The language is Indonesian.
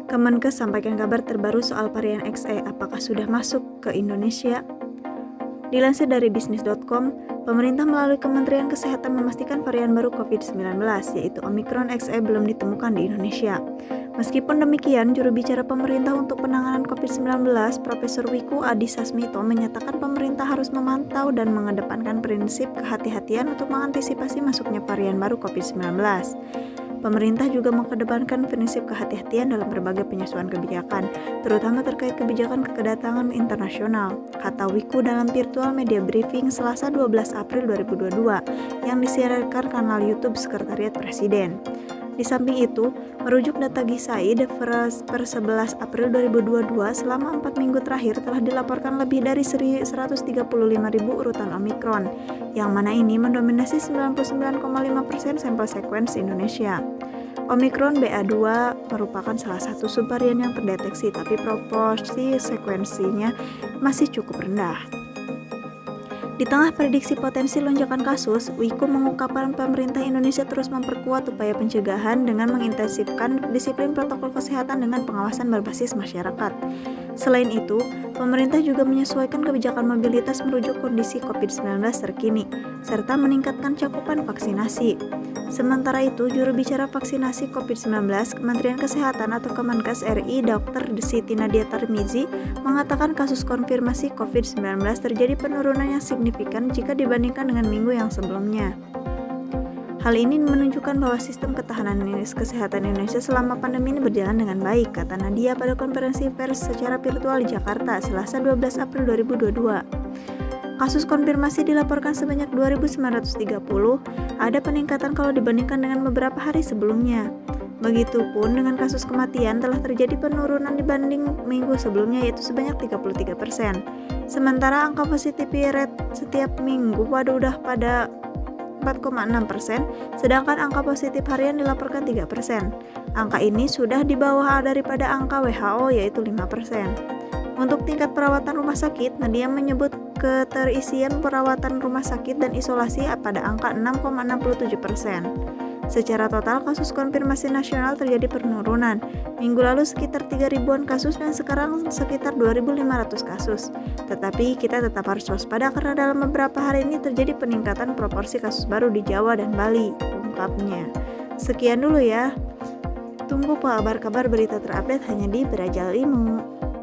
Kemenkes sampaikan kabar terbaru soal varian XE, apakah sudah masuk ke Indonesia? Dilansir dari bisnis.com, pemerintah melalui Kementerian Kesehatan memastikan varian baru COVID-19, yaitu Omicron XE belum ditemukan di Indonesia. Meskipun demikian, juru bicara pemerintah untuk penanganan COVID-19, Profesor Wiku Adhisa Smito, menyatakan pemerintah harus memantau dan mengedepankan prinsip kehati-hatian untuk mengantisipasi masuknya varian baru COVID-19. Pemerintah juga mengedepankan prinsip kehati-hatian dalam berbagai penyesuaian kebijakan, terutama terkait kebijakan kedatangan internasional, kata Wiku dalam virtual media briefing Selasa 12 April 2022 yang disiarkan kanal YouTube Sekretariat Presiden. Di samping itu, merujuk data GISAID per 11 April 2022, selama 4 minggu terakhir telah dilaporkan lebih dari 135.000 urutan Omicron, yang mana ini mendominasi 99,5% sampel sekuens Indonesia. Omicron BA2 merupakan salah satu subvarian yang terdeteksi, tapi proporsi sekuensinya masih cukup rendah. Di tengah prediksi potensi lonjakan kasus, Wiku mengungkapkan pemerintah Indonesia terus memperkuat upaya pencegahan dengan mengintensifkan disiplin protokol kesehatan dengan pengawasan berbasis masyarakat. Selain itu, pemerintah juga menyesuaikan kebijakan mobilitas merujuk kondisi COVID-19 terkini, serta meningkatkan cakupan vaksinasi. Sementara itu, juru bicara vaksinasi COVID-19 Kementerian Kesehatan atau Kemenkes RI Dr. Siti Nadia Tarmizi mengatakan kasus konfirmasi COVID-19 terjadi penurunan yang signifikan jika dibandingkan dengan minggu yang sebelumnya. Hal ini menunjukkan bahwa sistem ketahanan kesehatan Indonesia selama pandemi ini berjalan dengan baik, kata Nadia pada konferensi pers secara virtual di Jakarta, Selasa 12 April 2022. Kasus konfirmasi dilaporkan sebanyak 2.930, ada peningkatan kalau dibandingkan dengan beberapa hari sebelumnya. Begitupun dengan kasus kematian telah terjadi penurunan dibanding minggu sebelumnya, yaitu sebanyak 33%. Sementara angka positivity rate setiap minggu udah pada 4,6%, sedangkan angka positif harian dilaporkan 3%. Angka ini sudah di bawah daripada angka WHO, yaitu 5%. Untuk tingkat perawatan rumah sakit, Nadia menyebut keterisian perawatan rumah sakit dan isolasi pada angka 6,67%. Secara total, kasus konfirmasi nasional terjadi penurunan. Minggu lalu sekitar 3.000-an kasus dan sekarang sekitar 2.500 kasus. Tetapi kita tetap harus waspada karena dalam beberapa hari ini terjadi peningkatan proporsi kasus baru di Jawa dan Bali, ungkapnya. Sekian dulu ya. Tunggu kabar-kabar berita terupdate hanya di Berajal Ilmu.